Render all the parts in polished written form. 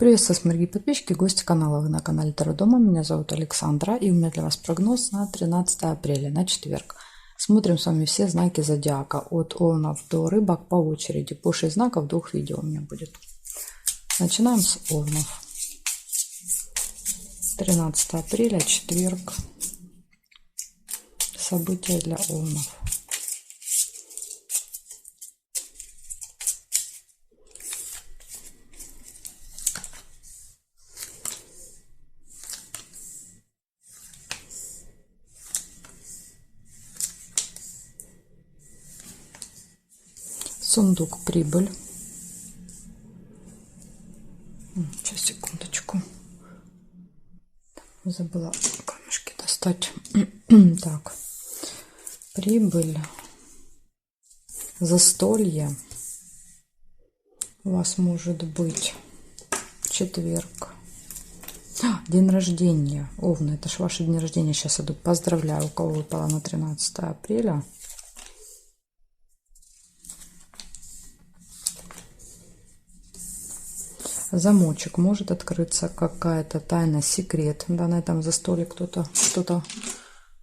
Приветствую, дорогие подписчики, гости канала. Вы на канале Таро Дома. Меня зовут Александра, и у меня для вас прогноз на 13 апреля, на четверг. Смотрим с вами все знаки зодиака, от Овнов до Рыбок по очереди. По 6 знаков, 2 видео у меня будет. Начинаем с Овнов. 13 апреля, четверг. События для Овнов. Сундук прибыль. Сейчас, секундочку. Забыла камешки достать. Так. Прибыль. Застолье. У вас может быть четверг. День рождения. Овны, это ж ваше день рождения. Сейчас иду. Поздравляю, у кого выпало на 13 апреля. Замочек, может открыться какая-то тайна, секрет. Да, на этом застолье кто-то что-то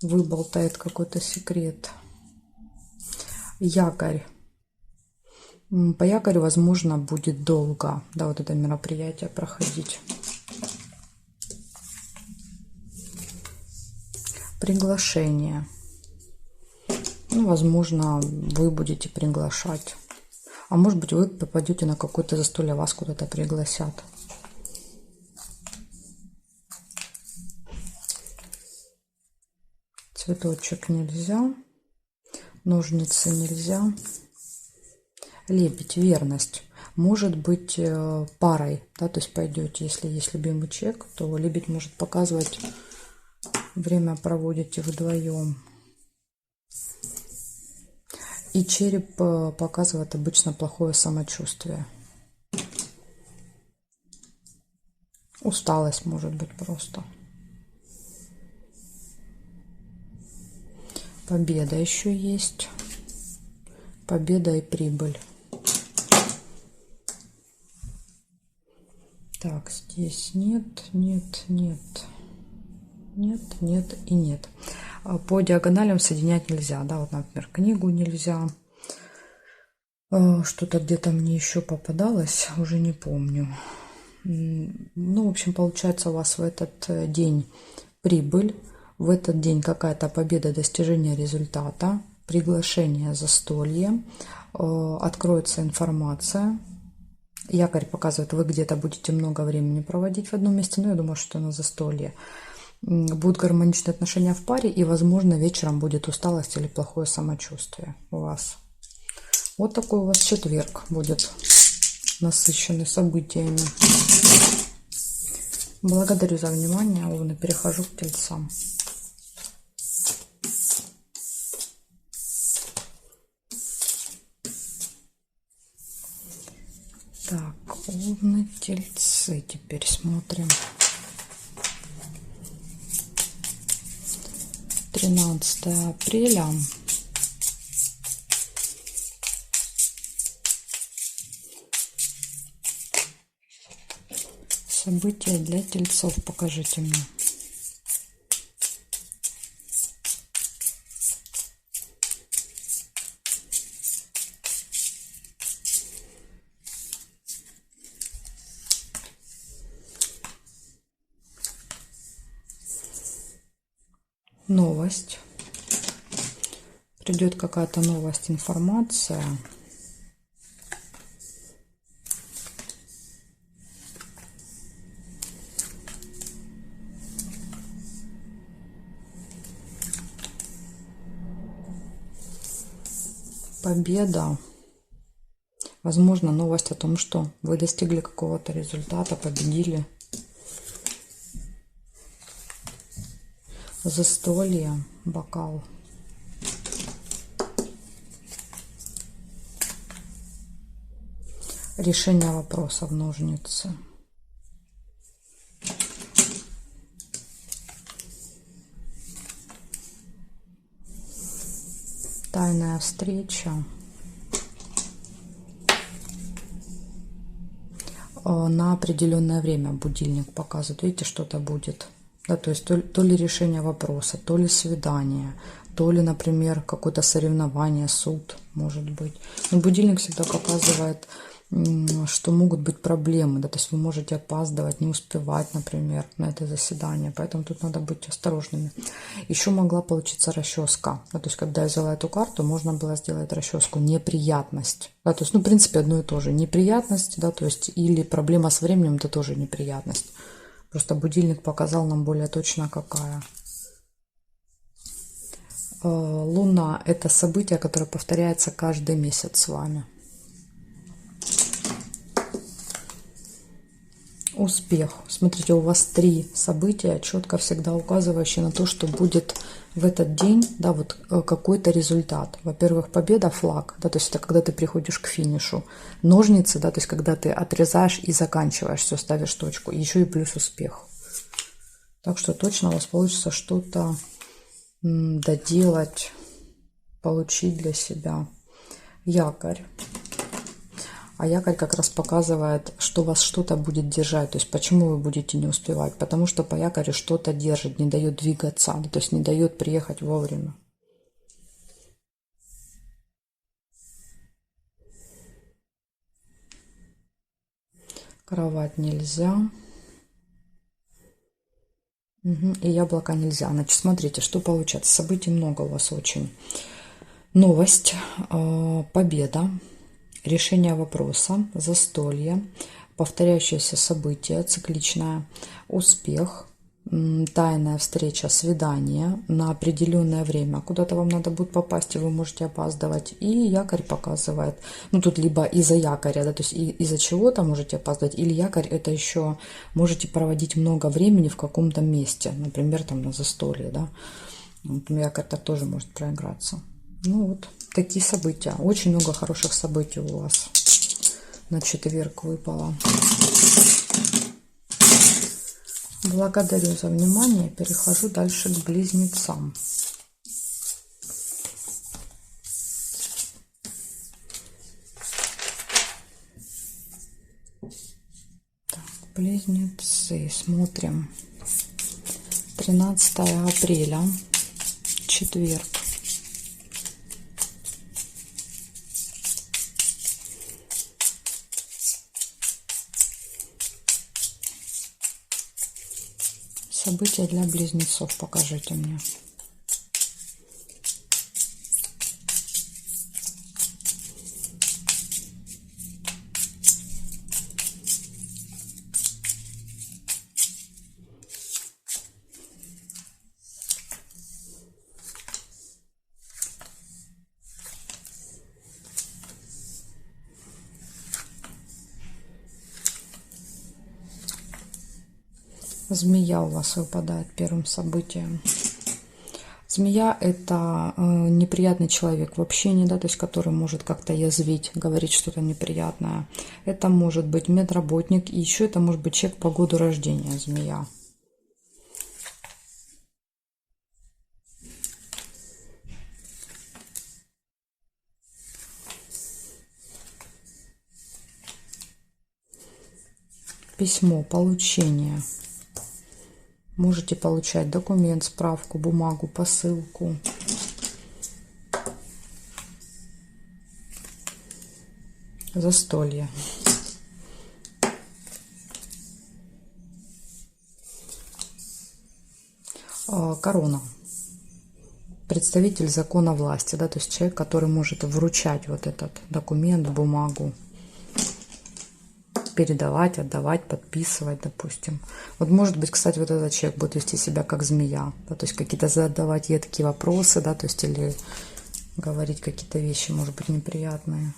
выболтает, какой-то секрет. Якорь. По якорю, возможно, будет долго, да, вот это мероприятие проходить. Приглашение. Ну, возможно, вы будете приглашать. А может быть, вы попадете на какое-то застолье, вас куда-то пригласят. Цветочек нельзя. Ножницы нельзя. Лебедь, верность. Может быть парой, да, то есть пойдете, если есть любимый человек, то лебедь может показывать, время проводите вдвоем. И череп показывает обычно плохое самочувствие. Усталость может быть просто. Победа еще есть. Победа и прибыль. Так, здесь нет, нет, нет. Нет, нет и нет. По диагоналям соединять нельзя. Да, вот, например, книгу нельзя. Что-то где-то мне еще попадалось, уже не помню. Ну, в общем, получается у вас в этот день прибыль. В этот день какая-то победа, достижение результата, приглашение, застолье. Откроется информация. Якорь показывает, вы где-то будете много времени проводить в одном месте. Но я думаю, что на застолье. Будут гармоничные отношения в паре, и, возможно, вечером будет усталость или плохое самочувствие у вас. Вот такой у вас четверг будет, насыщенный событиями. Благодарю за внимание, Овны. Перехожу к Тельцам. Так, Овны, Тельцы. Теперь смотрим. 13 апреля. События для Тельцов покажите мне. Новость. Придет какая-то новость, информация. Победа. Возможно, новость о том, что вы достигли какого-то результата, победили. Застолье, бокал. Решение вопросов, ножницы. Тайная встреча. на определенное время будильник показывает. Видите, что-то будет. Да, то есть то ли решение вопроса, то ли свидание, то ли, например, какое-то соревнование, суд, может быть. Но будильник всегда показывает, что могут быть проблемы, да, то есть вы можете опаздывать, не успевать, например, на это заседание, поэтому тут надо быть осторожными. Еще могла получиться расческа, да, то есть когда я взяла эту карту, можно было сделать расческу неприятность, да, то есть, ну, в принципе, одно и то же, неприятность, да, то есть или проблема с временем, это тоже неприятность, просто будильник показал нам более точно какая. Луна – это событие, которое повторяется каждый месяц с вами. Успех. Смотрите, у вас 3 события, четко всегда указывающие на то, что будет в этот день, да, вот какой-то результат. Во-первых, победа, флаг, да, то есть это когда ты приходишь к финишу. Ножницы, да, то есть когда ты отрезаешь и заканчиваешь, все, ставишь точку. Еще и плюс успех. Так что точно у вас получится что-то доделать, получить для себя. Якорь. А якорь как раз показывает, что вас что-то будет держать. То есть почему вы будете не успевать? Потому что по якорю что-то держит, не дает двигаться, то есть не дает приехать вовремя. Кровать нельзя. И яблоко нельзя. Значит, смотрите, что получается. Событий много у вас очень. Новость, победа, решение вопроса, застолье, повторяющееся событие, цикличное, успех, тайная встреча, свидание на определенное время. Куда-то вам надо будет попасть, и вы можете опаздывать. И якорь показывает, ну тут либо из-за якоря, да, то есть из-за чего-то можете опаздывать, или якорь это еще можете проводить много времени в каком-то месте, например, там на застолье, да. Вот якорь так тоже может проиграться. Ну вот, такие события. Очень много хороших событий у вас на четверг выпало. Благодарю за внимание. Перехожу дальше к близнецам. Так, близнецы. Смотрим. 13 апреля. Четверг. События для близнецов покажите мне. Змея у вас выпадает первым событием. Змея – это неприятный человек в общении, да, то есть который может как-то язвить, говорить что-то неприятное. Это может быть медработник, и еще это может быть человек по году рождения, змея. Письмо, получение. Можете получать документ, справку, бумагу, посылку. Застолье. Корона. Представитель закона власти, да, то есть человек, который может вручать вот этот документ, бумагу. Передавать, отдавать, подписывать, допустим. Вот может быть, кстати, вот этот человек будет вести себя как змея, да, то есть какие-то задавать едкие вопросы, да, то есть или говорить какие-то вещи, может быть, неприятные.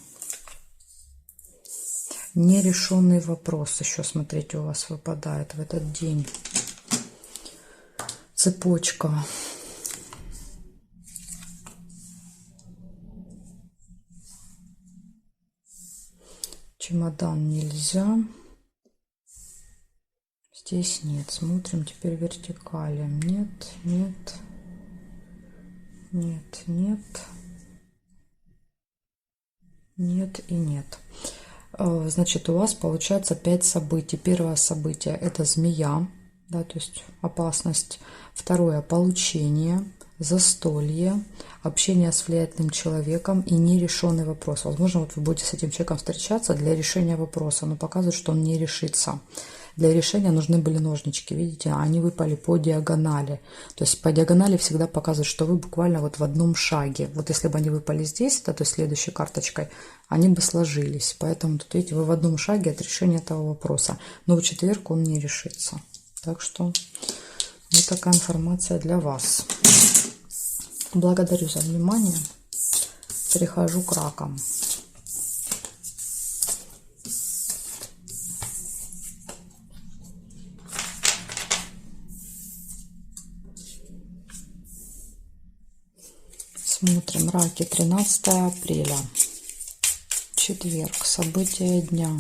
Нерешенный вопрос еще, смотрите, у вас выпадает в этот день. Цепочка. Чемодан нельзя. Здесь нет. Смотрим теперь вертикали. Нет, нет, нет, нет, нет и нет. Значит, у вас получается 5 событий. Первое событие – это змея, да, то есть опасность. Второе – получение, застолье, общение с влиятельным человеком и нерешенный вопрос. Возможно, вот вы будете с этим человеком встречаться для решения вопроса, но показывает, что он не решится. Для решения нужны были ножнички, видите, они выпали по диагонали. То есть по диагонали всегда показывают, что вы буквально вот в одном шаге. Вот если бы они выпали здесь, да, то есть следующей карточкой, они бы сложились. Поэтому тут, видите, вы в одном шаге от решения этого вопроса. Но в четверг он не решится. Так что вот такая информация для вас. Благодарю за внимание. Перехожу к ракам. Смотрим, раки, 13 апреля, четверг, события дня.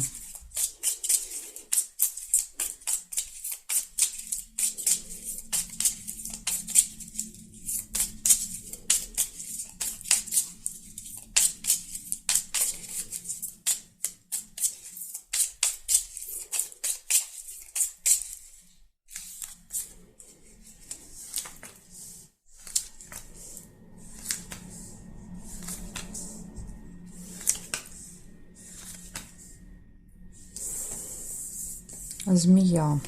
Змея.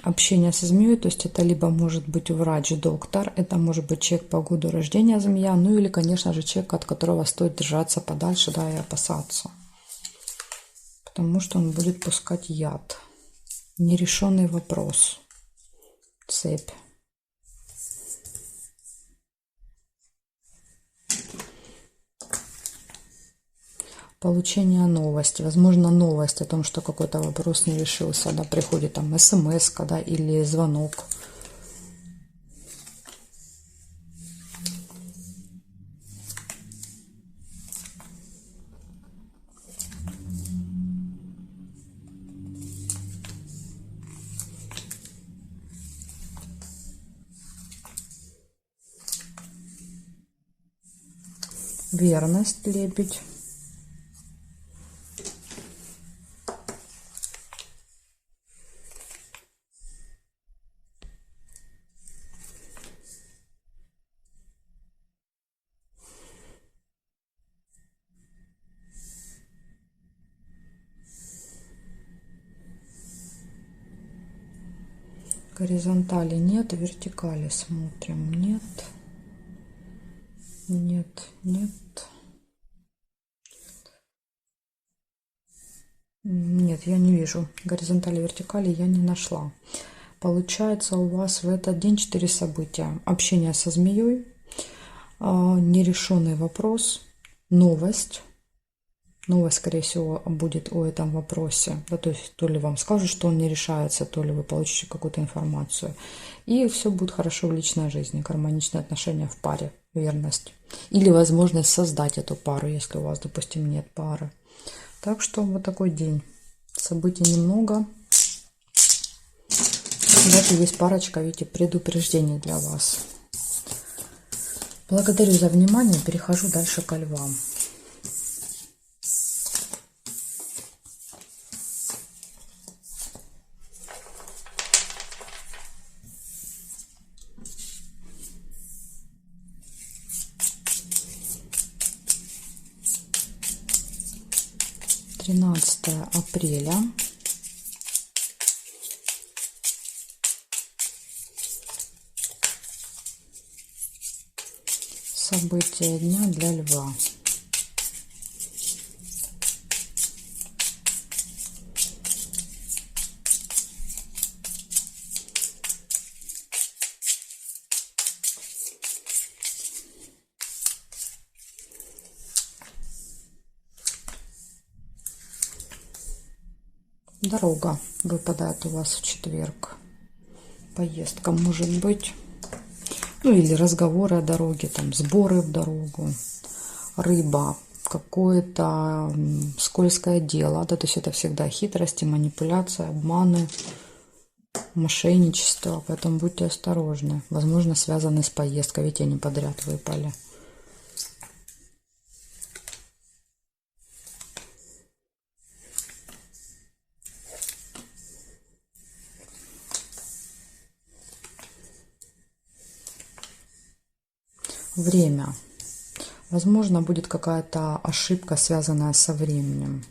Общение со змеей, то есть это либо может быть врач, доктор, это может быть человек по году рождения змея, ну или, конечно же, человек, от которого стоит держаться подальше, да, и опасаться. Потому что он будет пускать яд. Нерешенный вопрос. Цепь. Получение новости. Возможно, новость о том, что какой-то вопрос не решился. Да, приходит там смс, да, или звонок. Верность, лебедь. Горизонтали нет, вертикали смотрим. Нет. Нет, нет. Нет, я не вижу. Горизонтали, вертикали я не нашла. Получается, у вас в этот день 4 события. Общение со змеей, нерешенный вопрос, новость. Новость, скорее всего, будет о этом вопросе. Да, то есть то ли вам скажут, что он не решается, то ли вы получите какую-то информацию. И все будет хорошо в личной жизни. Гармоничные отношения в паре, верность. Или возможность создать эту пару, если у вас, допустим, нет пары. Так что вот такой день. Событий немного. Даже есть парочка, видите, предупреждений для вас. Благодарю за внимание. Перехожу дальше ко львам. Тринадцатое апреля. События дня для льва. Дорога выпадает у вас в четверг. Поездка может быть. Ну или разговоры о дороге, там сборы в дорогу. Рыба. Какое-то скользкое дело. Да, то есть это всегда хитрости, манипуляция, обманы, мошенничество. Поэтому будьте осторожны. Возможно, связаны с поездкой. Ведь они подряд выпали. Время. Возможно, будет какая-то ошибка, связанная со временем.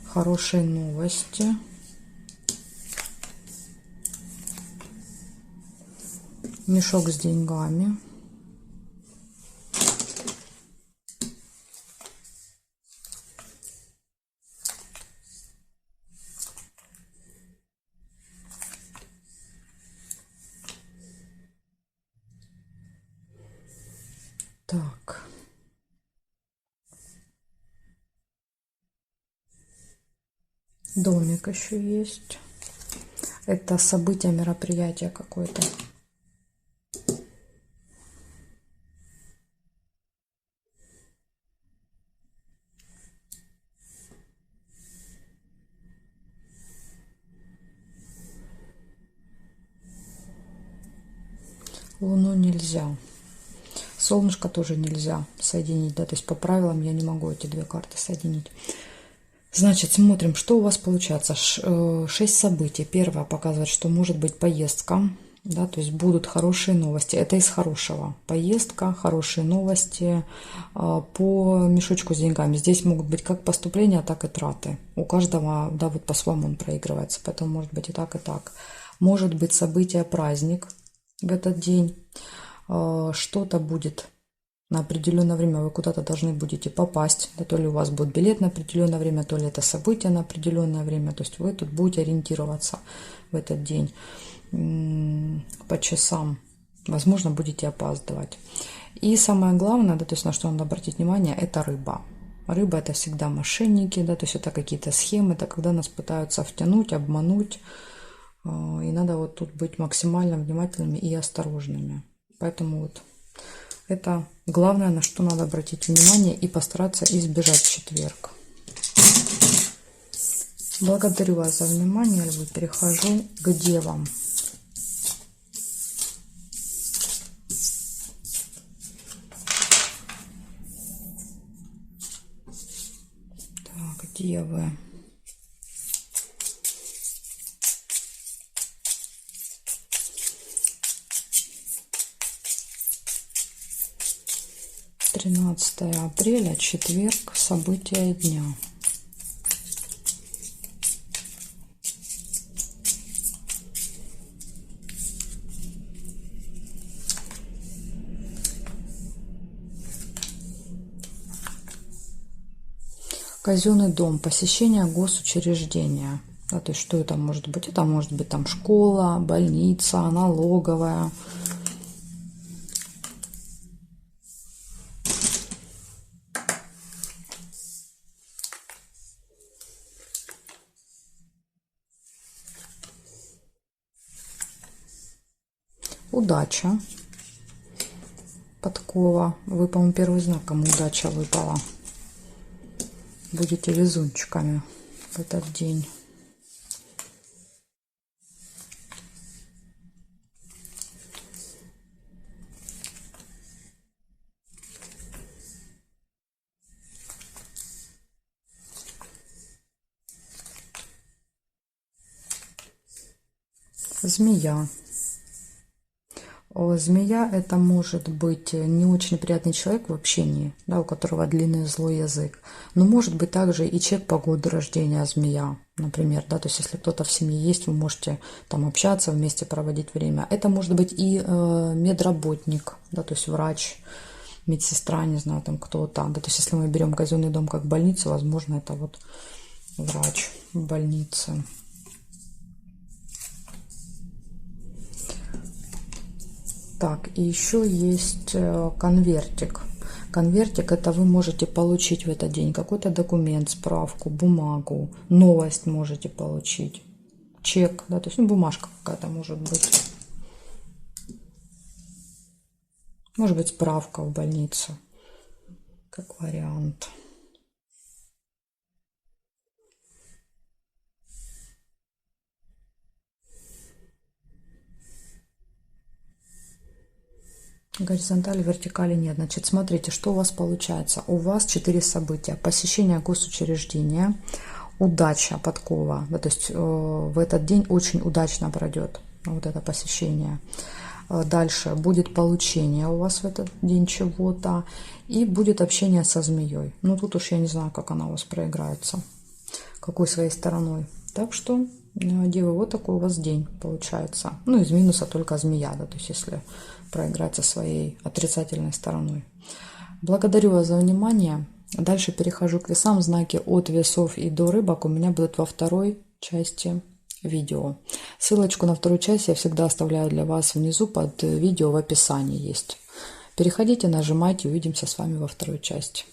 Хорошие новости. Мешок с деньгами. Так. Домик еще есть. Это событие, мероприятие какое-то. Луну нельзя. Солнышко тоже нельзя соединить, да, то есть по правилам я не могу эти две карты соединить. Значит, смотрим, что у вас получается. 6 событий. Первое показывает, что может быть поездка, да, то есть будут хорошие новости. Это из хорошего. Поездка, хорошие новости. По мешочку с деньгами. Здесь могут быть как поступления, так и траты. У каждого, да, вот по-своему он проигрывается, поэтому может быть и так, и так. Может быть событие, праздник в этот день. Что-то будет на определенное время, вы куда-то должны будете попасть, да, то ли у вас будет билет на определенное время, то ли это событие на определенное время, то есть вы тут будете ориентироваться в этот день по часам, возможно, будете опаздывать. И самое главное, да, то есть на что надо обратить внимание, это рыба. Рыба — это всегда мошенники, да, то есть это какие-то схемы, это когда нас пытаются втянуть, обмануть, и надо вот тут быть максимально внимательными и осторожными. Поэтому вот это главное, на что надо обратить внимание и постараться избежать в четверг. Благодарю вас за внимание, львы. Перехожу к девам. Так, девы. Тринадцатое апреля, четверг, события дня. Казенный дом, посещение госучреждения. Да, то есть что это может быть? Это может быть там школа, больница, налоговая. Удача. Подкова. Вы, по-моему, первый знак, кому удача выпала. Будете везунчиками в этот день. Змея. Змея — это может быть не очень приятный человек в общении, да, у которого длинный злой язык, но может быть также и человек по году рождения змея, например, да, то есть если кто-то в семье есть, вы можете там общаться, вместе проводить время. Это может быть и медработник, да, то есть врач, медсестра, не знаю, там кто-то, да, то есть если мы берем казенный дом как больницу, возможно, это вот врач в больнице. Так, и еще есть конвертик. Конвертик — это вы можете получить в этот день какой-то документ, справку, бумагу, новость можете получить, чек, да, то есть бумажка какая-то может быть справка в больнице, как вариант. Горизонтали, вертикали нет. Значит, смотрите, что у вас получается. У вас 4 события. Посещение госучреждения, удача, подкова. Да, то есть в этот день очень удачно пройдет. вот это посещение. Дальше будет получение у вас в этот день чего-то, и будет общение со змеей. Ну, тут уж я не знаю, как она у вас проиграется, какой своей стороной. Так что, девы, вот такой у вас день получается. Ну, из минуса только змея, да, то есть если проиграть со своей отрицательной стороной. Благодарю вас за внимание. Дальше перехожу к весам. Знаки от весов и до рыбок у меня будут во второй части видео. Ссылочку на вторую часть я всегда оставляю для вас внизу под видео, в описании есть. Переходите, нажимайте, увидимся с вами во второй части.